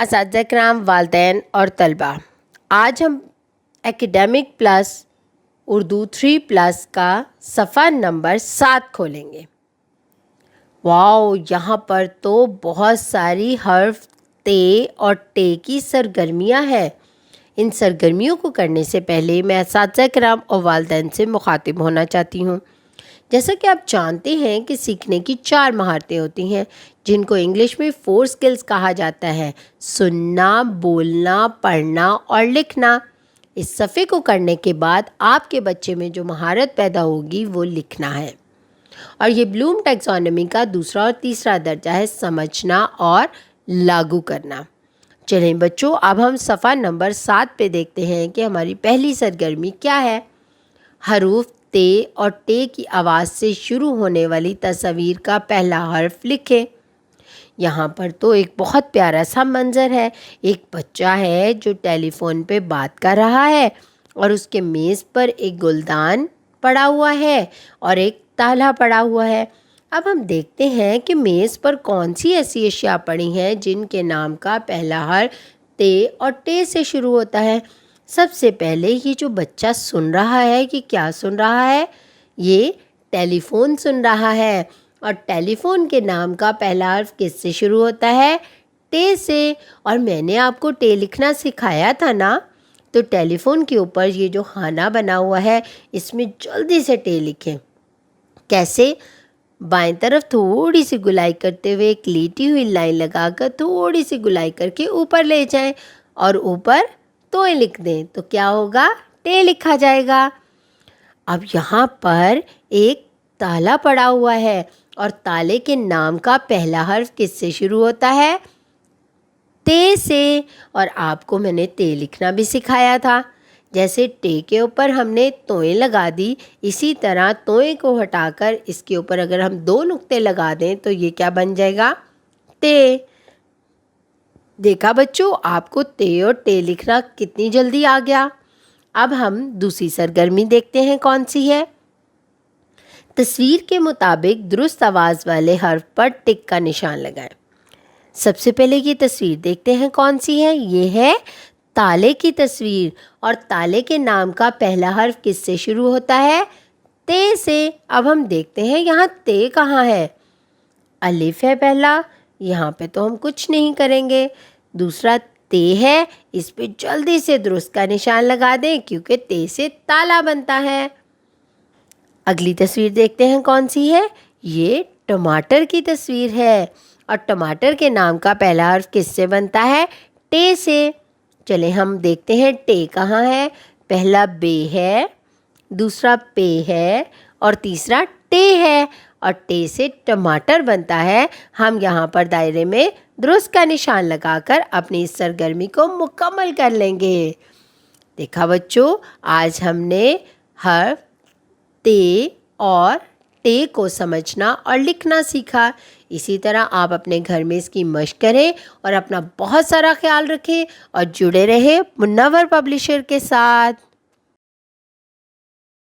اساتذہ کرام، والدین اور طلبہ۔ آج ہم ایکیڈیمک پلس اردو 3+ کا صفحہ نمبر 7 کھولیں گے۔ واو، یہاں پر تو بہت ساری حرف تے اور ٹے کی سرگرمیاں ہیں۔ ان سرگرمیوں کو کرنے سے پہلے میں اساتذہ کرام اور والدین سے مخاطب ہونا چاہتی ہوں۔ جیسا کہ آپ جانتے ہیں کہ سیکھنے کی 4 مہارتیں ہوتی ہیں، جن کو انگلش میں 4 اسکلز کہا جاتا ہے: سننا، بولنا، پڑھنا اور لکھنا۔ اس صفحے کو کرنے کے بعد آپ کے بچے میں جو مہارت پیدا ہوگی وہ لکھنا ہے، اور یہ بلوم ٹیکسانومی کا دوسرا اور تیسرا درجہ ہے: سمجھنا اور لاگو کرنا۔ چلیں بچوں، اب ہم صفحہ نمبر 7 پہ دیکھتے ہیں کہ ہماری پہلی سرگرمی کیا ہے۔ حروف تے اور ٹے کی آواز سے شروع ہونے والی تصاویر کا پہلا حرف لکھیں۔ یہاں پر تو ایک بہت پیارا سا منظر ہے۔ ایک بچہ ہے جو ٹیلی فون پہ بات کر رہا ہے، اور اس کے میز پر ایک گلدان پڑا ہوا ہے اور ایک تالا پڑا ہوا ہے۔ اب ہم دیکھتے ہیں کہ میز پر کون سی ایسی اشیاء پڑی ہیں جن کے نام کا پہلا حرف تے اور ٹے سے شروع ہوتا ہے۔ سب سے پہلے یہ جو بچہ سن رہا ہے کہ کیا سن رہا ہے، یہ ٹیلی فون سن رہا ہے، اور ٹیلی فون کے نام کا پہلا حرف کس سے شروع ہوتا ہے؟ ٹے سے۔ اور میں نے آپ کو ٹے لکھنا سکھایا تھا نا، تو ٹیلی فون کے اوپر یہ جو خانہ بنا ہوا ہے اس میں جلدی سے ٹے لکھیں۔ کیسے؟ بائیں طرف تھوڑی سی گلائی کرتے ہوئے ایک لیٹی ہوئی لائن لگا کر تھوڑی سی گلائی کر کے اوپر لے جائیں، اور اوپر توئیں لکھ دیں تو کیا ہوگا؟ ٹے لکھا جائے گا۔ اب یہاں پر ایک تالا پڑا ہوا ہے، اور تالے کے نام کا پہلا حرف کس سے شروع ہوتا ہے؟ تے سے۔ اور آپ کو میں نے تے لکھنا بھی سکھایا تھا۔ جیسے ٹے کے اوپر ہم نے توئیں لگا دی، اسی طرح توئیں کو ہٹا کر اس کے اوپر اگر ہم 2 نقطے لگا دیں تو یہ کیا بن جائے گا؟ تے۔ دیکھا بچوں، آپ کو تے اور ٹے لکھنا کتنی جلدی آ گیا۔ اب ہم دوسری سرگرمی دیکھتے ہیں کون سی ہے۔ تصویر کے مطابق درست آواز والے حرف پر ٹک کا نشان لگائیں۔ سب سے پہلے یہ تصویر دیکھتے ہیں کون سی ہے۔ یہ ہے تالے کی تصویر، اور تالے کے نام کا پہلا حرف کس سے شروع ہوتا ہے؟ تے سے۔ اب ہم دیکھتے ہیں یہاں تے کہاں ہے۔ الف ہے پہلا، یہاں پہ تو ہم کچھ نہیں کریں گے۔ دوسرا تے ہے، اس پہ جلدی سے درست کا نشان لگا دیں کیونکہ تے سے تالا بنتا ہے۔ اگلی تصویر دیکھتے ہیں کون سی ہے۔ یہ ٹماٹر کی تصویر ہے، اور ٹماٹر کے نام کا پہلا حرف کس سے بنتا ہے؟ ٹے سے۔ چلیں ہم دیکھتے ہیں ٹے کہاں ہے۔ پہلا بے ہے، دوسرا پے ہے، اور تیسرا ٹے ہے، اور ٹے سے ٹماٹر بنتا ہے۔ ہم یہاں پر دائرے میں درست کا نشان لگا کر اپنی اس سرگرمی کو مکمل کر لیں گے۔ دیکھا بچوں، آج ہم نے حرف تے اور ٹے کو سمجھنا اور لکھنا سیکھا۔ اسی طرح آپ اپنے گھر میں اس کی مشق کریں اور اپنا بہت سارا خیال رکھیں، اور جڑے رہیں منور پبلشر کے ساتھ۔